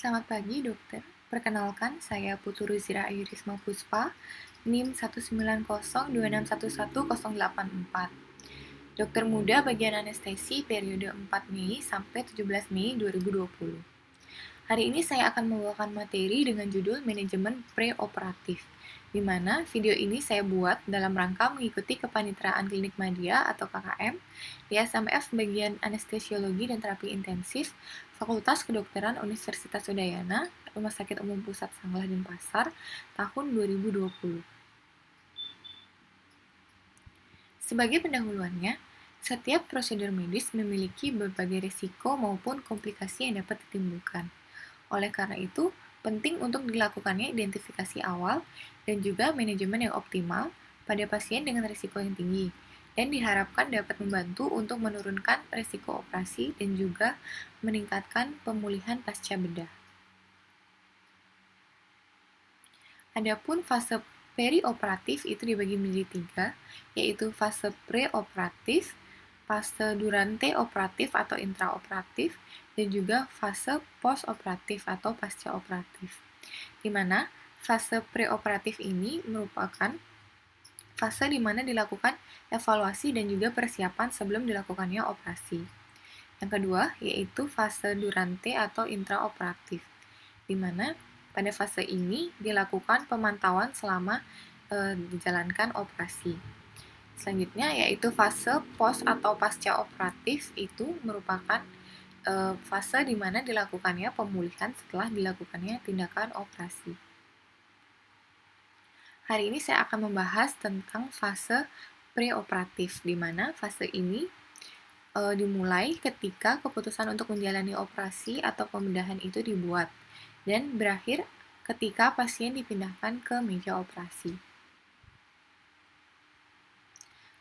Selamat pagi, dokter. Perkenalkan, saya Putu Ruzira Ayu Risma Puspa, NIM 19026111084. Dokter muda bagian anestesi periode 4 Mei sampai 17 Mei 2020. Hari ini saya akan membawakan materi dengan judul Manajemen Preoperatif, di mana video ini saya buat dalam rangka mengikuti Kepaniteraan Klinik Madya atau KKM di SMF bagian Anestesiologi dan Terapi Intensif Fakultas Kedokteran Universitas Udayana, Rumah Sakit Umum Pusat Sanglah Denpasar, tahun 2020. Sebagai pendahuluannya, setiap prosedur medis memiliki berbagai risiko maupun komplikasi yang dapat ditimbulkan. Oleh karena itu, penting untuk dilakukannya identifikasi awal dan juga manajemen yang optimal pada pasien dengan risiko yang tinggi, dan diharapkan dapat membantu untuk menurunkan risiko operasi dan juga meningkatkan pemulihan pasca bedah. Adapun fase perioperatif itu dibagi menjadi 3, yaitu fase preoperatif, fase durante operatif atau intraoperatif, dan juga fase postoperatif atau pascaoperatif. Di mana fase preoperatif ini merupakan fase di mana dilakukan evaluasi dan juga persiapan sebelum dilakukannya operasi. Yang kedua, yaitu fase durante atau intraoperatif, di mana pada fase ini dilakukan pemantauan selama dijalankan operasi. Selanjutnya yaitu fase post atau pasca operatif itu merupakan fase di mana dilakukannya pemulihan setelah dilakukannya tindakan operasi. Hari ini saya akan membahas tentang fase preoperatif, di mana fase ini dimulai ketika keputusan untuk menjalani operasi atau pembedahan itu dibuat, dan berakhir ketika pasien dipindahkan ke meja operasi.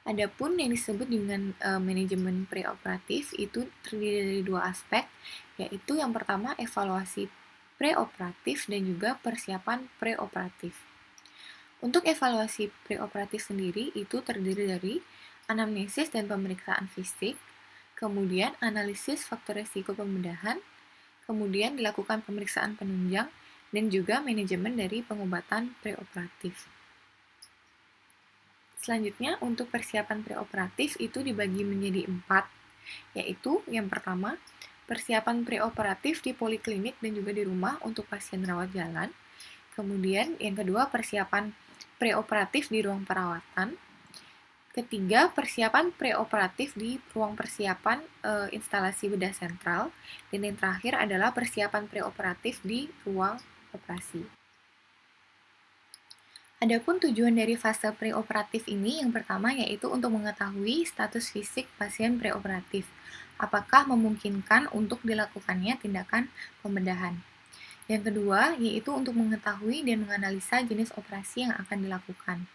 Adapun yang disebut dengan manajemen preoperatif itu terdiri dari 2 aspek, yaitu yang pertama evaluasi preoperatif dan juga persiapan preoperatif. Untuk evaluasi preoperatif sendiri itu terdiri dari anamnesis dan pemeriksaan fisik, kemudian analisis faktor risiko pembedahan, kemudian dilakukan pemeriksaan penunjang, dan juga manajemen dari pengobatan preoperatif. Selanjutnya, untuk persiapan preoperatif itu dibagi menjadi 4, yaitu yang pertama, persiapan preoperatif di poliklinik dan juga di rumah untuk pasien rawat jalan. Kemudian, yang kedua, persiapan preoperatif di ruang perawatan. Ketiga, persiapan preoperatif di ruang persiapan instalasi bedah sentral. Dan yang terakhir adalah persiapan preoperatif di ruang operasi. Adapun tujuan dari fase preoperatif ini yang pertama yaitu untuk mengetahui status fisik pasien preoperatif. Apakah memungkinkan untuk dilakukannya tindakan pembedahan. Yang kedua yaitu untuk mengetahui dan menganalisa jenis operasi yang akan dilakukan.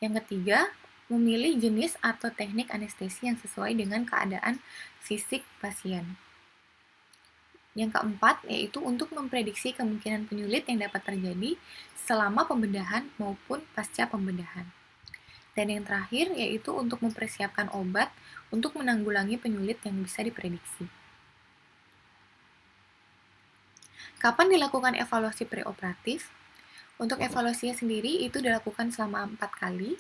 Yang ketiga, memilih jenis atau teknik anestesi yang sesuai dengan keadaan fisik pasien. Yang keempat, yaitu untuk memprediksi kemungkinan penyulit yang dapat terjadi selama pembedahan maupun pasca pembedahan. Dan yang terakhir, yaitu untuk mempersiapkan obat untuk menanggulangi penyulit yang bisa diprediksi. Kapan dilakukan evaluasi preoperatif? Untuk evaluasinya sendiri itu dilakukan selama 4 kali,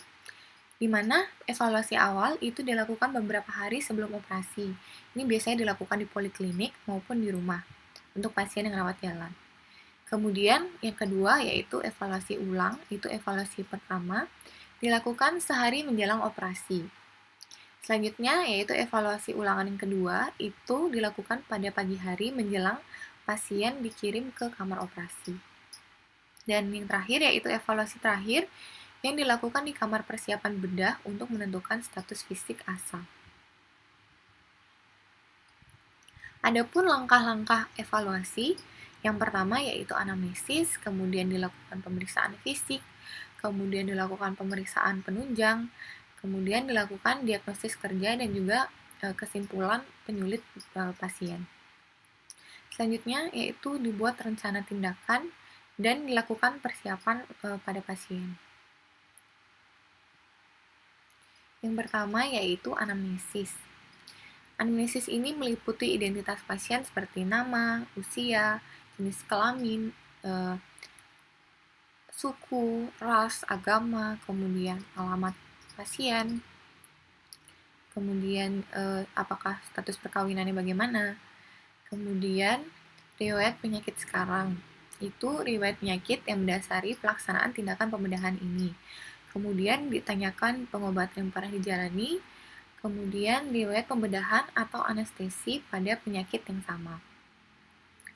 di mana evaluasi awal itu dilakukan beberapa hari sebelum operasi. Ini biasanya dilakukan di poliklinik maupun di rumah untuk pasien yang rawat jalan. Kemudian yang kedua yaitu evaluasi ulang, itu evaluasi pertama dilakukan sehari menjelang operasi. Selanjutnya yaitu evaluasi ulangan yang kedua itu dilakukan pada pagi hari menjelang pasien dikirim ke kamar operasi. Dan yang terakhir yaitu evaluasi terakhir yang dilakukan di kamar persiapan bedah untuk menentukan status fisik asal. Adapun langkah-langkah evaluasi, yang pertama yaitu anamnesis, kemudian dilakukan pemeriksaan fisik, kemudian dilakukan pemeriksaan penunjang, kemudian dilakukan diagnosis kerja dan juga kesimpulan penyulit pasien. Selanjutnya yaitu dibuat rencana tindakan dan dilakukan persiapan pada pasien. Yang pertama yaitu anamnesis. Anamnesis ini meliputi identitas pasien seperti nama, usia, jenis kelamin, suku, ras, agama, kemudian alamat pasien, kemudian apakah status perkawinannya bagaimana, kemudian riwayat penyakit sekarang. Itu riwayat penyakit yang mendasari pelaksanaan tindakan pembedahan ini. Kemudian ditanyakan pengobatan yang pernah dijalani, kemudian riwayat pembedahan atau anestesi pada penyakit yang sama.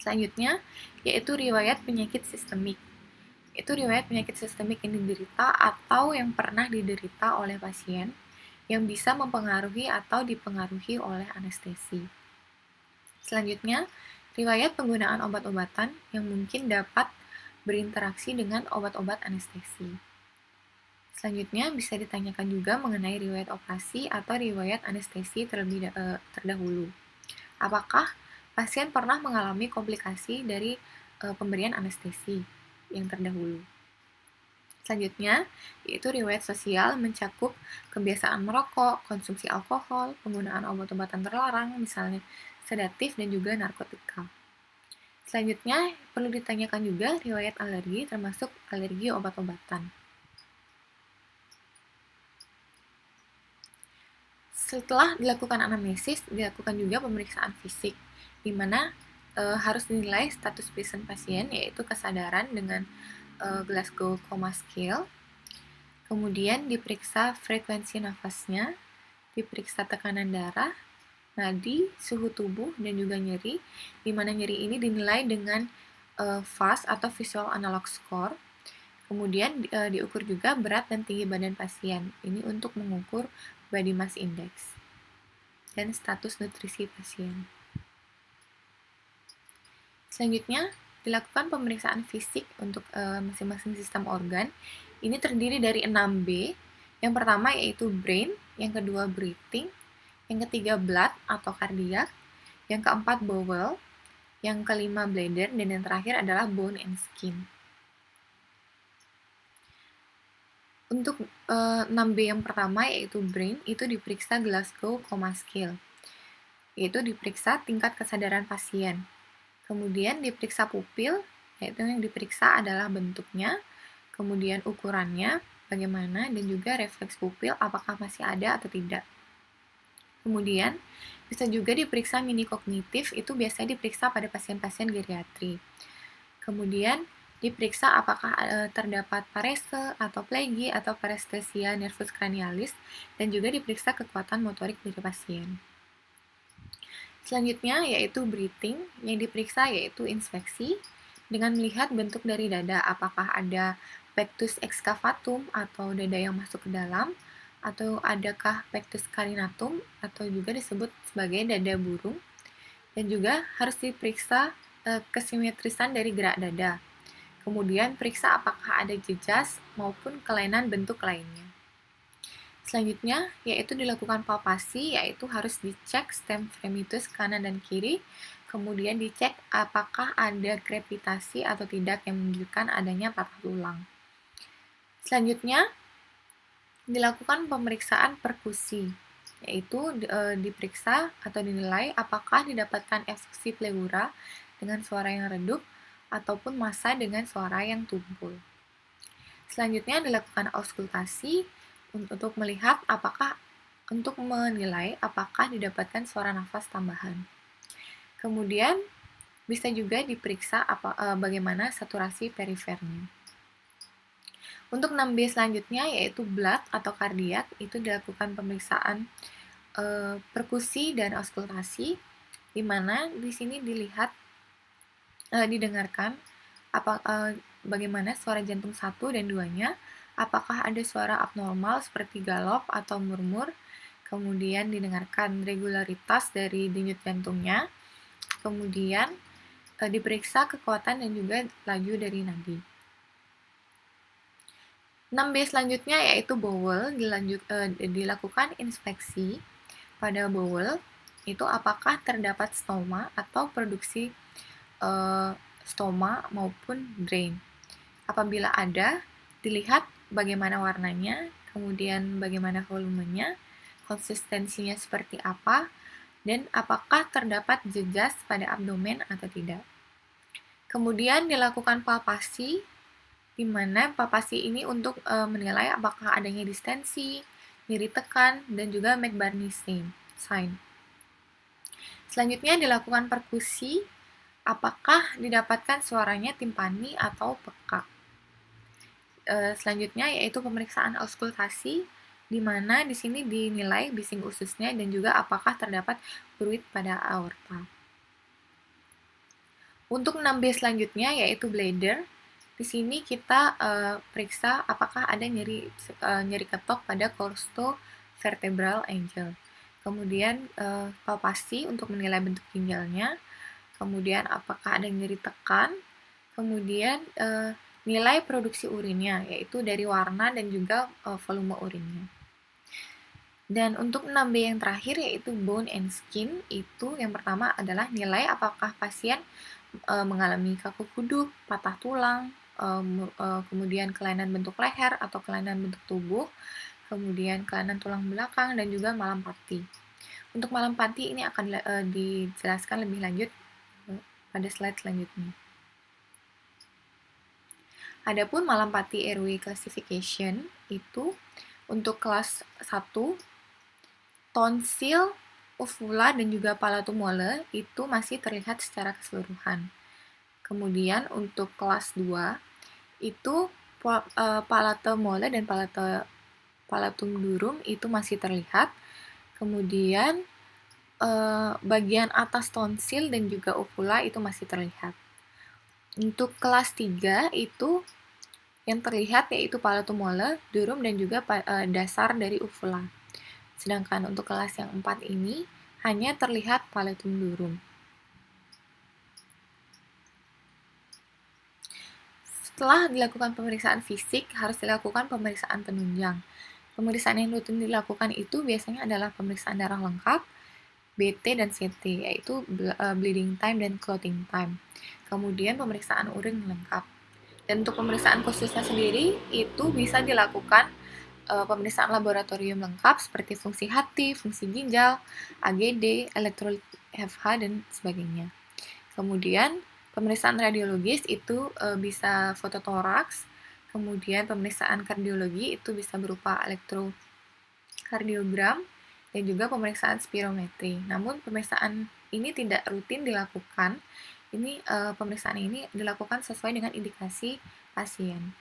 Selanjutnya, yaitu riwayat penyakit sistemik. Itu riwayat penyakit sistemik yang diderita atau yang pernah diderita oleh pasien yang bisa mempengaruhi atau dipengaruhi oleh anestesi. Selanjutnya, riwayat penggunaan obat-obatan yang mungkin dapat berinteraksi dengan obat-obat anestesi. Selanjutnya, bisa ditanyakan juga mengenai riwayat operasi atau riwayat anestesi terlebih terdahulu. Apakah pasien pernah mengalami komplikasi dari pemberian anestesi yang terdahulu? Selanjutnya, yaitu riwayat sosial mencakup kebiasaan merokok, konsumsi alkohol, penggunaan obat-obatan terlarang, misalnya sedatif dan juga narkotika. Selanjutnya, perlu ditanyakan juga riwayat alergi, termasuk alergi obat-obatan. Setelah dilakukan anamnesis, dilakukan juga pemeriksaan fisik, di mana harus dinilai status present pasien, yaitu kesadaran dengan Glasgow Coma Scale. Kemudian diperiksa frekuensi nafasnya, diperiksa tekanan darah, nadi, suhu tubuh, dan juga nyeri, di mana nyeri ini dinilai dengan VAS atau Visual Analog Score. Kemudian diukur juga berat dan tinggi badan pasien. Ini untuk mengukur body mass index dan status nutrisi pasien. Selanjutnya, dilakukan pemeriksaan fisik untuk masing-masing sistem organ. Ini terdiri dari 6B. Yang pertama yaitu brain, yang kedua breathing, yang ketiga blood atau kardiak, yang keempat bowel, yang kelima bladder, dan yang terakhir adalah bone and skin. Untuk 6B yang pertama yaitu brain, itu diperiksa Glasgow Coma Scale, yaitu diperiksa tingkat kesadaran pasien. Kemudian diperiksa pupil, yaitu yang diperiksa adalah bentuknya, kemudian ukurannya bagaimana, dan juga refleks pupil apakah masih ada atau tidak. Kemudian bisa juga diperiksa mini kognitif, itu biasanya diperiksa pada pasien-pasien geriatri. Kemudian diperiksa apakah terdapat parese atau plegi atau parestesia nervus cranialis, dan juga diperiksa kekuatan motorik dari pasien. Selanjutnya yaitu breathing, yang diperiksa yaitu inspeksi dengan melihat bentuk dari dada, apakah ada pectus excavatum atau dada yang masuk ke dalam, atau adakah pectus carinatum atau juga disebut sebagai dada burung, dan juga harus diperiksa kesimetrisan dari gerak dada. Kemudian periksa apakah ada jejas maupun kelainan bentuk lainnya. Selanjutnya, yaitu dilakukan palpasi, yaitu harus dicek stem fremitus kanan dan kiri, kemudian dicek apakah ada krepitasi atau tidak yang menunjukkan adanya patah tulang. Selanjutnya, dilakukan pemeriksaan perkusi, yaitu diperiksa atau dinilai apakah didapatkan effusi pleura dengan suara yang redup ataupun massa dengan suara yang tumpul. Selanjutnya dilakukan auskultasi untuk melihat untuk menilai apakah didapatkan suara nafas tambahan. Kemudian bisa juga diperiksa bagaimana saturasi perifernya. Untuk 6B selanjutnya yaitu blood atau kardiak, itu dilakukan pemeriksaan perkusi dan auskultasi, di mana di sini didengarkan bagaimana suara jantung 1 dan 2-nya, apakah ada suara abnormal seperti galop atau murmur, kemudian didengarkan regularitas dari denyut jantungnya, kemudian diperiksa kekuatan dan juga laju dari nadi. 6B selanjutnya yaitu bowel, dilakukan inspeksi pada bowel, itu apakah terdapat stoma atau produksi stoma maupun drain. Apabila ada, dilihat bagaimana warnanya, kemudian bagaimana volumenya, konsistensinya seperti apa, dan apakah terdapat jejas pada abdomen atau tidak. Kemudian dilakukan palpasi, di mana palpasi ini untuk menilai apakah adanya distensi, nyeri tekan, dan juga McBurney sign. Selanjutnya dilakukan perkusi, apakah didapatkan suaranya timpani atau peka. Selanjutnya yaitu pemeriksaan auskultasi, di mana di sini dinilai bising ususnya dan juga apakah terdapat fluid pada aorta. Untuk 6B selanjutnya yaitu bladder. Di sini kita periksa apakah ada nyeri ketok pada costovertebral angle. Kemudian palpasi untuk menilai bentuk ginjalnya. Kemudian apakah ada nyeri tekan. Kemudian nilai produksi urinnya, yaitu dari warna dan juga volume urinnya. Dan untuk 6B yang terakhir yaitu bone and skin, itu yang pertama adalah nilai apakah pasien mengalami kaku kuduk, patah tulang, kemudian kelainan bentuk leher atau kelainan bentuk tubuh, kemudian kelainan tulang belakang, dan juga malampati. Untuk malampati ini akan dijelaskan lebih lanjut pada slide selanjutnya. Adapun malampati airway classification itu untuk kelas 1, tonsil, uvula, dan juga palatumole itu masih terlihat secara keseluruhan. Kemudian untuk kelas 2 itu palatomole dan palatum durum itu masih terlihat. Kemudian bagian atas tonsil dan juga uvula itu masih terlihat. Untuk kelas 3 itu yang terlihat yaitu palatumole, durum, dan juga dasar dari uvula. Sedangkan untuk kelas yang 4 ini hanya terlihat palatum durum. Setelah dilakukan pemeriksaan fisik, harus dilakukan pemeriksaan penunjang. Pemeriksaan yang rutin dilakukan itu biasanya adalah pemeriksaan darah lengkap, BT dan CT, yaitu bleeding time dan clotting time. Kemudian pemeriksaan urin lengkap. Dan untuk pemeriksaan khususnya sendiri, itu bisa dilakukan pemeriksaan laboratorium lengkap seperti fungsi hati, fungsi ginjal, AGD, elektrolit FH, dan sebagainya. Kemudian pemeriksaan radiologis itu bisa fototoraks, kemudian pemeriksaan kardiologi itu bisa berupa elektrokardiogram, dan juga pemeriksaan spirometri. Namun pemeriksaan ini tidak rutin dilakukan. Pemeriksaan ini dilakukan sesuai dengan indikasi pasien.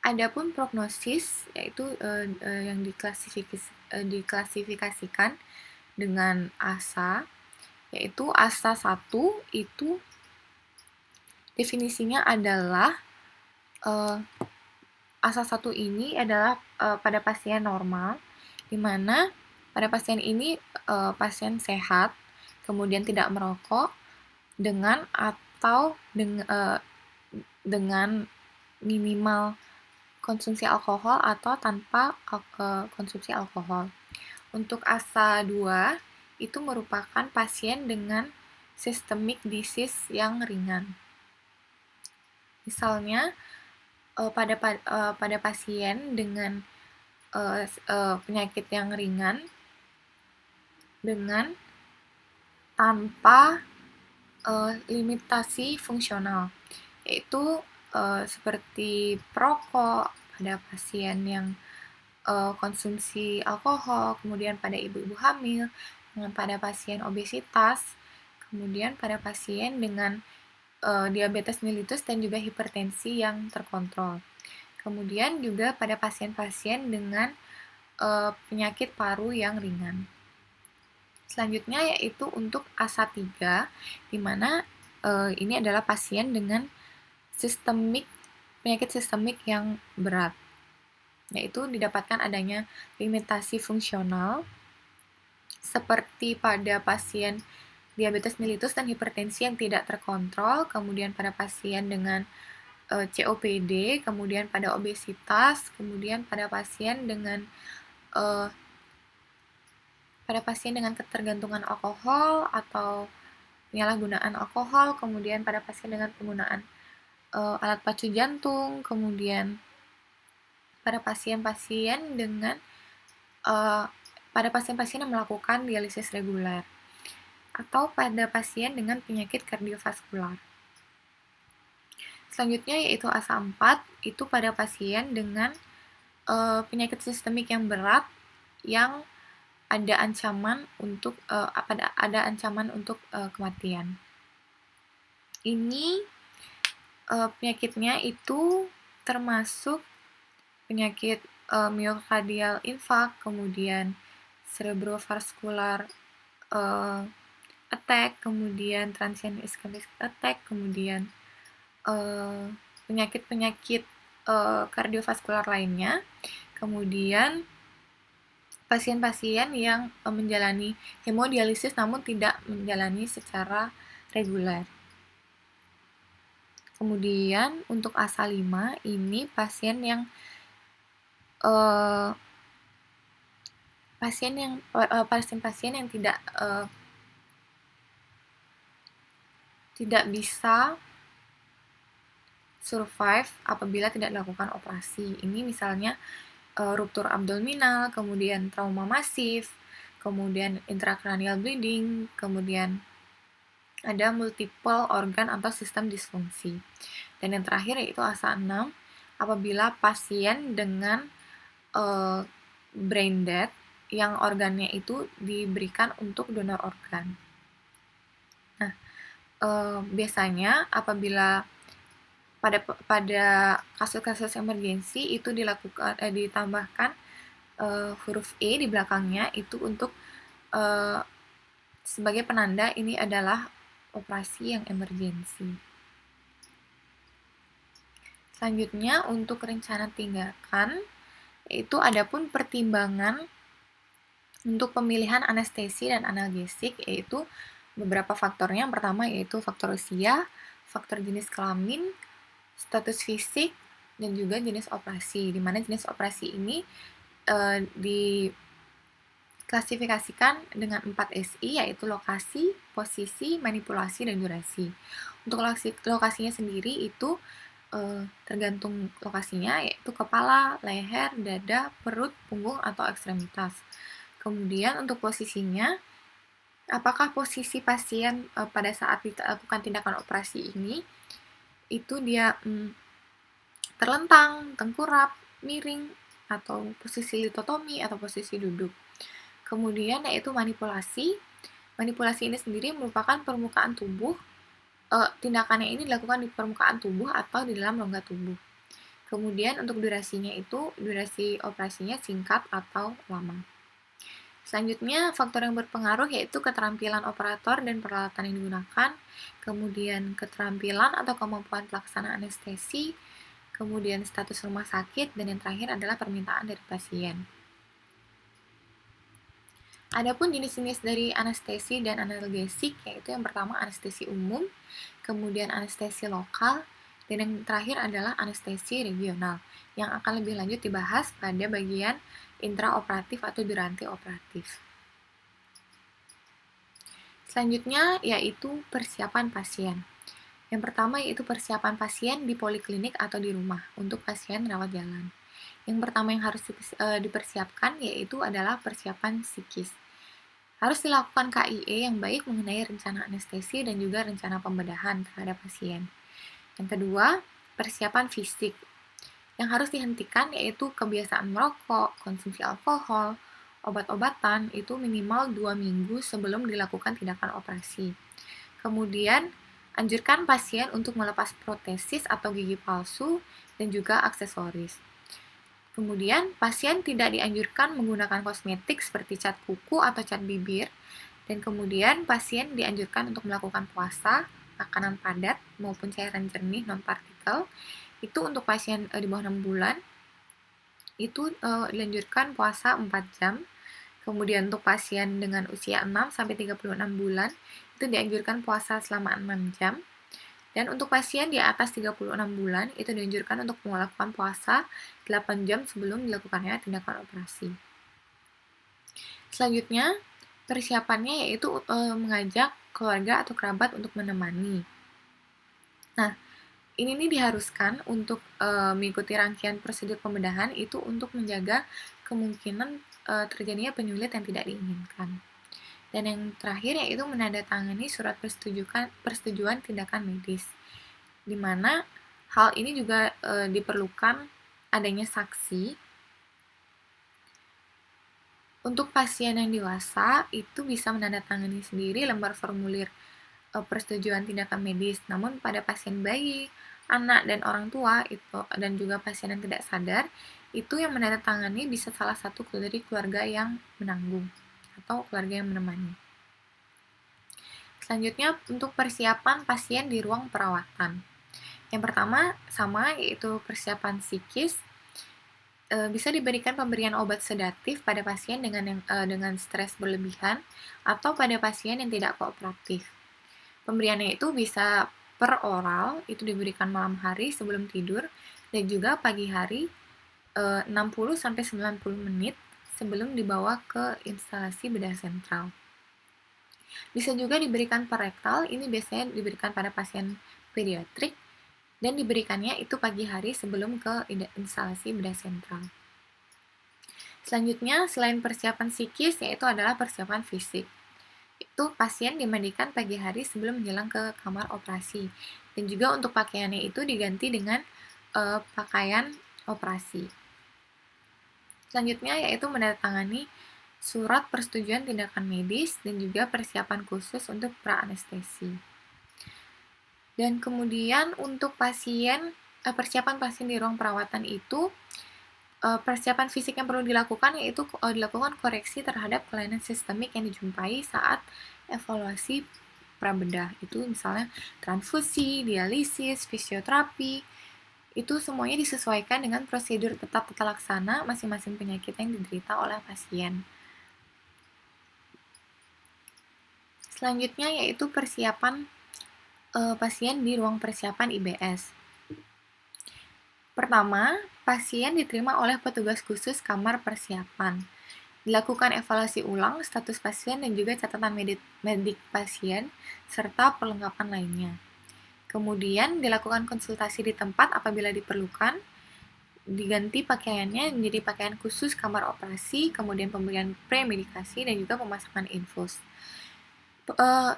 Adapun prognosis yaitu yang diklasifikasikan dengan ASA, yaitu ASA 1 itu definisinya adalah ASA 1 ini adalah pada pasien normal, di mana pada pasien ini pasien sehat, kemudian tidak merokok, dengan minimal konsumsi alkohol atau tanpa konsumsi alkohol. Untuk ASA 2 itu merupakan pasien dengan systemic disease yang ringan. Misalnya pada pasien dengan penyakit yang ringan dengan tanpa limitasi fungsional, yaitu seperti perokok, pada pasien yang konsumsi alkohol, kemudian pada ibu-ibu hamil, dengan pada pasien obesitas, kemudian pada pasien dengan diabetes mellitus dan juga hipertensi yang terkontrol. Kemudian juga pada pasien-pasien dengan penyakit paru yang ringan. Selanjutnya yaitu untuk ASA 3, di mana ini adalah pasien dengan penyakit sistemik yang berat, yaitu didapatkan adanya limitasi fungsional seperti pada pasien diabetes mellitus dan hipertensi yang tidak terkontrol, kemudian pada pasien dengan COPD, kemudian pada obesitas, kemudian pada pasien dengan ketergantungan alkohol atau penyalahgunaan alkohol, kemudian pada pasien dengan penggunaan alat pacu jantung, kemudian pada pasien-pasien yang melakukan dialisis reguler. atau pada pasien dengan penyakit kardiovaskular. Selanjutnya yaitu asa 4, itu pada pasien dengan penyakit sistemik yang berat yang ada ancaman untuk kematian. Ini penyakitnya itu termasuk penyakit myocardial infarct, kemudian cerebrovascular attack, kemudian transient ischemic attack, kemudian penyakit-penyakit kardiovaskular lainnya, kemudian pasien-pasien yang menjalani hemodialisis namun tidak menjalani secara reguler. Kemudian untuk asa 5 ini pasien-pasien yang tidak bisa survive apabila tidak dilakukan operasi. Ini misalnya ruptur abdominal, kemudian trauma masif, kemudian intracranial bleeding, kemudian ada multiple organ atau sistem disfungsi. Dan yang terakhir yaitu asa 6, apabila pasien dengan brain death yang organnya itu diberikan untuk donor organ. Nah, biasanya apabila pada kasus-kasus emergensi itu ditambahkan huruf E di belakangnya itu untuk sebagai penanda ini adalah operasi yang emergensi. Selanjutnya untuk rencana tindakan yaitu adapun pertimbangan untuk pemilihan anestesi dan analgesik yaitu beberapa faktornya. Yang pertama yaitu faktor usia, faktor jenis kelamin, status fisik, dan juga jenis operasi, di mana jenis operasi ini diklasifikasikan dengan 4 SI, yaitu lokasi, posisi, manipulasi, dan durasi. Untuk lokasinya sendiri itu tergantung lokasinya, yaitu kepala, leher, dada, perut, punggung, atau ekstremitas. Kemudian untuk posisinya, apakah posisi pasien pada saat dilakukan tindakan operasi ini itu dia terlentang, tengkurap, miring, atau posisi litotomi atau posisi duduk. Kemudian yaitu manipulasi. Manipulasi ini sendiri merupakan permukaan tubuh. Tindakannya ini dilakukan di permukaan tubuh atau di dalam rongga tubuh. Kemudian untuk durasinya itu, durasi operasinya singkat atau lama. Selanjutnya, faktor yang berpengaruh yaitu keterampilan operator dan peralatan yang digunakan, kemudian keterampilan atau kemampuan pelaksana anestesi, kemudian status rumah sakit, dan yang terakhir adalah permintaan dari pasien. Adapun jenis-jenis dari anestesi dan analgesik, yaitu yang pertama anestesi umum, kemudian anestesi lokal, dan yang terakhir adalah anestesi regional, yang akan lebih lanjut dibahas pada bagian intraoperatif atau durante operatif. Selanjutnya yaitu persiapan pasien. Yang pertama yaitu persiapan pasien di poliklinik atau di rumah untuk pasien rawat jalan. Yang pertama yang harus dipersiapkan yaitu adalah persiapan psikis. Harus dilakukan KIE yang baik mengenai rencana anestesi dan juga rencana pembedahan terhadap pasien. Yang kedua, persiapan fisik. Yang harus dihentikan yaitu kebiasaan merokok, konsumsi alkohol, obat-obatan itu minimal 2 minggu sebelum dilakukan tindakan operasi. Kemudian, anjurkan pasien untuk melepas protesis atau gigi palsu dan juga aksesoris. Kemudian, pasien tidak dianjurkan menggunakan kosmetik seperti cat kuku atau cat bibir. Dan kemudian, pasien dianjurkan untuk melakukan puasa, makanan padat maupun cairan jernih non-partikel. Itu untuk pasien di bawah 6 bulan, itu dianjurkan puasa 4 jam. Kemudian untuk pasien dengan usia 6-36 bulan, itu dianjurkan puasa selama 6 jam. Dan untuk pasien di atas 36 bulan, itu dianjurkan untuk melakukan puasa 8 jam sebelum dilakukannya tindakan operasi. Selanjutnya, persiapannya yaitu mengajak keluarga atau kerabat untuk menemani. Nah, ini diharuskan untuk mengikuti rangkaian prosedur pembedahan itu untuk menjaga kemungkinan terjadinya penyulit yang tidak diinginkan. Dan yang terakhir yaitu menandatangani surat persetujuan tindakan medis, di mana hal ini juga diperlukan adanya saksi. Untuk pasien yang dewasa itu bisa menandatangani sendiri lembar formulir persetujuan tindakan medis. Namun pada pasien bayi, anak, dan orang tua itu dan juga pasien yang tidak sadar itu yang menandatangani bisa salah satu dari keluarga yang menanggung atau keluarga yang menemani. Selanjutnya untuk persiapan pasien di ruang perawatan. Yang pertama sama yaitu persiapan psikis. Bisa diberikan pemberian obat sedatif pada pasien dengan stres berlebihan atau pada pasien yang tidak kooperatif. Pemberiannya itu bisa per oral, itu diberikan malam hari sebelum tidur, dan juga pagi hari 60-90 menit sebelum dibawa ke instalasi bedah sentral. Bisa juga diberikan per rektal, ini biasanya diberikan pada pasien pediatrik, dan diberikannya itu pagi hari sebelum ke instalasi bedah sentral. Selanjutnya, selain persiapan psikis, yaitu adalah persiapan fisik. Itu pasien dimandikan pagi hari sebelum menjelang ke kamar operasi. Dan juga untuk pakaiannya itu diganti dengan pakaian operasi. Selanjutnya yaitu menandatangani surat persetujuan tindakan medis dan juga persiapan khusus untuk pra-anestesi. Dan kemudian untuk persiapan pasien di ruang perawatan itu persiapan fisik yang perlu dilakukan yaitu dilakukan koreksi terhadap kelainan sistemik yang dijumpai saat evaluasi prabedah. Itu misalnya transfusi, dialisis, fisioterapi, itu semuanya disesuaikan dengan prosedur tetap laksana masing-masing penyakit yang diderita oleh pasien. Selanjutnya yaitu persiapan pasien di ruang persiapan IBS. Pertama, pasien diterima oleh petugas khusus kamar persiapan. Dilakukan evaluasi ulang status pasien dan juga catatan medik pasien, serta perlengkapan lainnya. Kemudian dilakukan konsultasi di tempat apabila diperlukan, diganti pakaiannya menjadi pakaian khusus kamar operasi, kemudian pemberian premedikasi, dan juga pemasangan infus.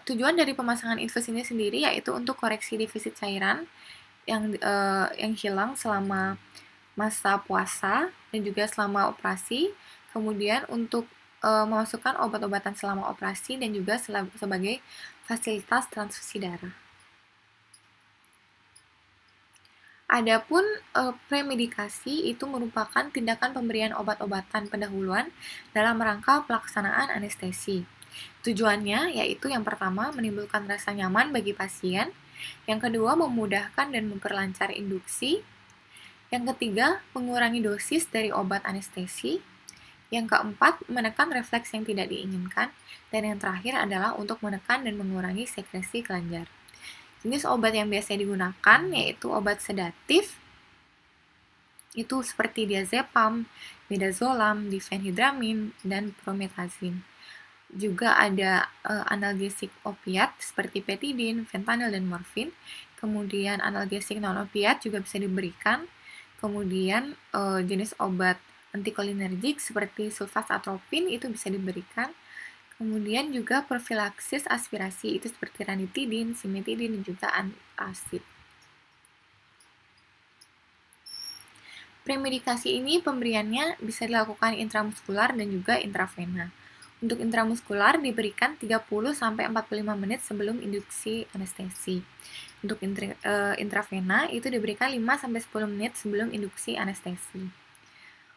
Tujuan dari pemasangan infus ini sendiri yaitu untuk koreksi defisit cairan yang hilang selama masa puasa dan juga selama operasi, kemudian untuk memasukkan obat-obatan selama operasi dan juga sebagai fasilitas transfusi darah. Adapun premedikasi itu merupakan tindakan pemberian obat-obatan pendahuluan dalam rangka pelaksanaan anestesi. Tujuannya yaitu yang pertama menimbulkan rasa nyaman bagi pasien, yang kedua memudahkan dan memperlancar induksi, yang ketiga mengurangi dosis dari obat anestesi, yang keempat menekan refleks yang tidak diinginkan, dan yang terakhir adalah untuk menekan dan mengurangi sekresi kelenjar. Jenis obat yang biasa digunakan yaitu obat sedatif, itu seperti diazepam, midazolam, difenhidramin, dan promethazine. Juga ada analgesik opiat seperti petidin, fentanyl, dan morfin. Kemudian analgesik non-opiat juga bisa diberikan. Kemudian jenis obat antikolinergik seperti sulfatratropin itu bisa diberikan. Kemudian juga profilaksis aspirasi itu seperti ranitidin, simetidin, dan juga antacid. Premedikasi ini pemberiannya bisa dilakukan intramuskular dan juga intravena. Untuk intramuskular diberikan 30-45 menit sebelum induksi anestesi. Untuk intravena itu diberikan 5-10 menit sebelum induksi anestesi.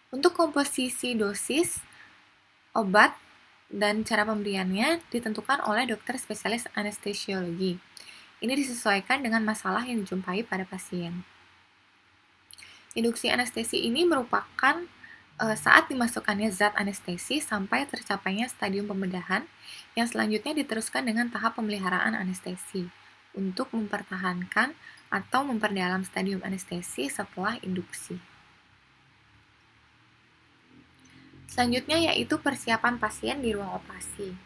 Untuk komposisi dosis obat dan cara pemberiannya ditentukan oleh dokter spesialis anestesiologi. Ini disesuaikan dengan masalah yang dijumpai pada pasien. Induksi anestesi ini merupakan saat dimasukkannya zat anestesi sampai tercapainya stadium pembedahan yang selanjutnya diteruskan dengan tahap pemeliharaan anestesi untuk mempertahankan atau memperdalam stadium anestesi setelah induksi. Selanjutnya yaitu persiapan pasien di ruang operasi,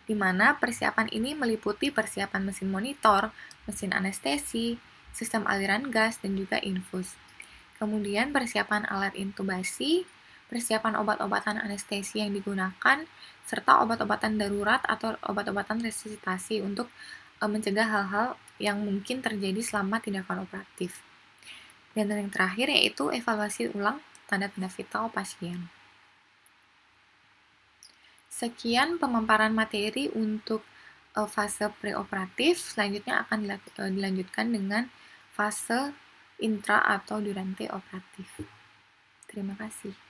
di mana persiapan ini meliputi persiapan mesin monitor, mesin anestesi, sistem aliran gas, dan juga infus. Kemudian persiapan alat intubasi, persiapan obat-obatan anestesi yang digunakan, serta obat-obatan darurat atau obat-obatan resusitasi untuk mencegah hal-hal yang mungkin terjadi selama tindakan operatif. Dan yang terakhir yaitu evaluasi ulang tanda-tanda vital pasien. Sekian pemaparan materi untuk fase preoperatif. Selanjutnya akan dilanjutkan dengan fase intra atau durante operatif. Terima kasih.